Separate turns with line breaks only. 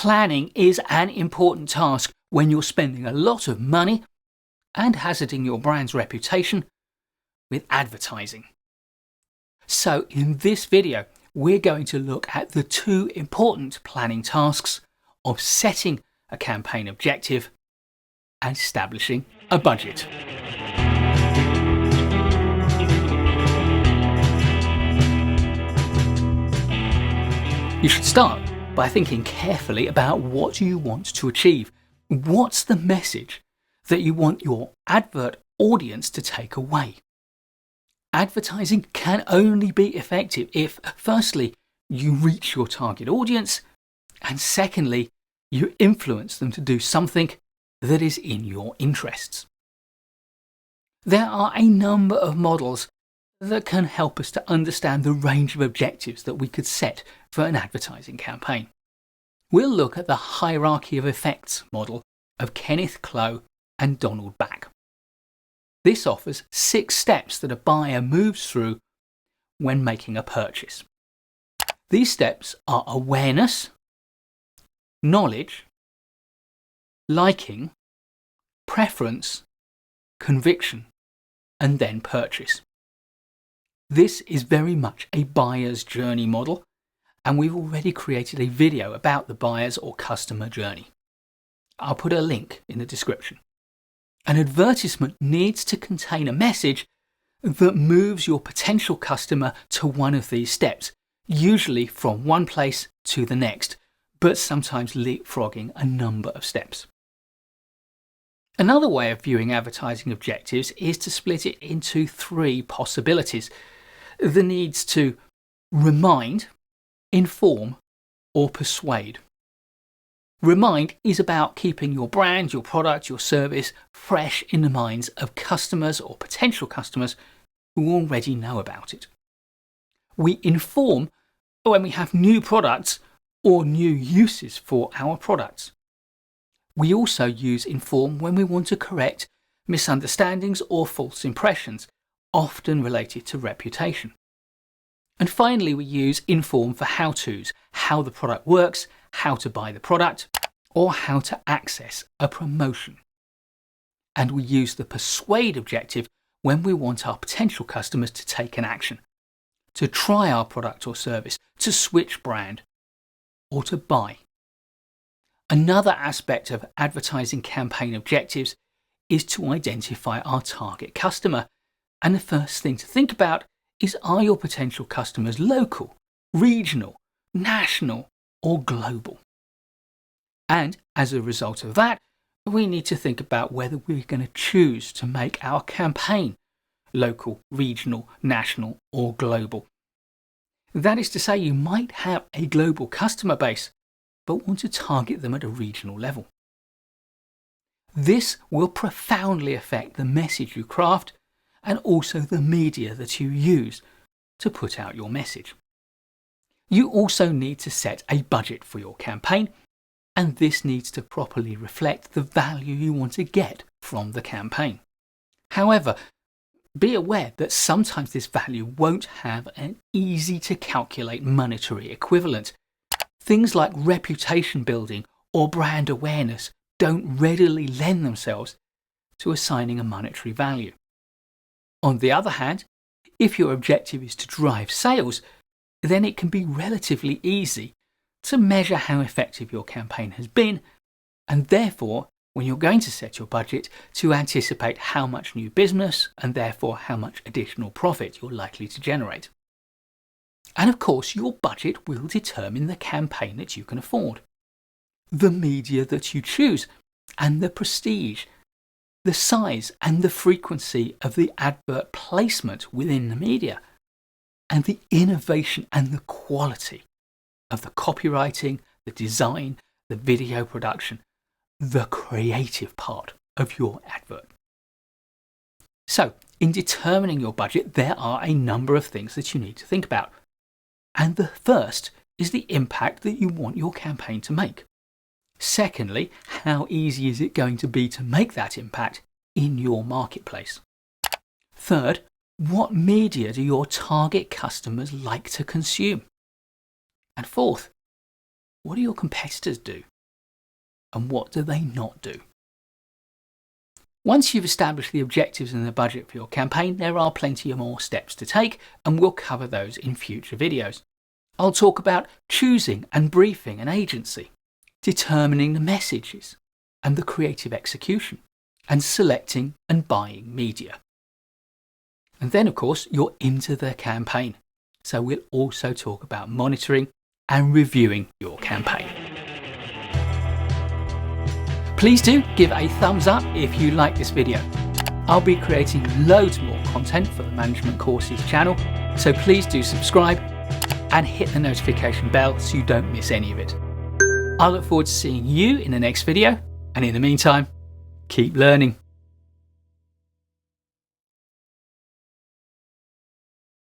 Planning is an important task when you're spending a lot of money and hazarding your brand's reputation with advertising. So in this video, we're going to look at the two important planning tasks of setting a campaign objective and establishing a budget. You should start by thinking carefully about what you want to achieve. What's the message that you want your advert audience to take away? Advertising can only be effective if, firstly, you reach your target audience, and secondly, you influence them to do something that is in your interests. There are a number of models that can help us to understand the range of objectives that we could set for an advertising campaign. We'll look at the hierarchy of effects model of Kenneth Clow and Donald Baack. This offers 6 steps that a buyer moves through when making a purchase. These steps are awareness, knowledge, liking, preference, conviction, and then purchase. This is very much a buyer's journey model, and we've already created a video about the buyer's or customer journey. I'll put a link in the description. An advertisement needs to contain a message that moves your potential customer to one of these steps, usually from one place to the next, but sometimes leapfrogging a number of steps. Another way of viewing advertising objectives is to split it into 3 possibilities. The needs to remind, inform, or persuade. Remind is about keeping your brand, your product, your service fresh in the minds of customers or potential customers who already know about it. We inform when we have new products or new uses for our products. We also use inform when we want to correct misunderstandings or false impressions, often related to reputation. And finally, we use inform for how-tos, how the product works, how to buy the product, or how to access a promotion. And we use the persuade objective when we want our potential customers to take an action, to try our product or service, to switch brand, or to buy. Another aspect of advertising campaign objectives is to identify our target customer. And the first thing to think about is, are your potential customers local, regional, national, or global? And as a result of that, we need to think about whether we're going to choose to make our campaign local, regional, national, or global. That is to say, you might have a global customer base, but want to target them at a regional level. This will profoundly affect the message you craft and also the media that you use to put out your message. You also need to set a budget for your campaign, and this needs to properly reflect the value you want to get from the campaign. However, be aware that sometimes this value won't have an easy to calculate monetary equivalent. Things like reputation building or brand awareness don't readily lend themselves to assigning a monetary value. On the other hand, if your objective is to drive sales, then it can be relatively easy to measure how effective your campaign has been, and therefore, when you're going to set your budget, to anticipate how much new business and therefore how much additional profit you're likely to generate. And of course, your budget will determine the campaign that you can afford, the media that you choose, and the prestige, the size and the frequency of the advert placement within the media, and the innovation and the quality of the copywriting, the design, the video production, the creative part of your advert. So, in determining your budget, there are a number of things that you need to think about. And the first is the impact that you want your campaign to make. Secondly, how easy is it going to be to make that impact in your marketplace? Third, what media do your target customers like to consume? And fourth, what do your competitors do and what do they not do. Once you've established the objectives and the budget for your campaign, there are plenty of more steps to take, and we'll cover those in future videos. I'll talk about choosing and briefing an agency, determining the messages and the creative execution, and selecting and buying media. And then, of course, you're into the campaign. So we'll also talk about monitoring and reviewing your campaign. Please do give a thumbs up if you like this video. I'll be creating loads more content for the Management Courses channel, so please do subscribe and hit the notification bell so you don't miss any of it. I look forward to seeing you in the next video, and in the meantime, keep learning.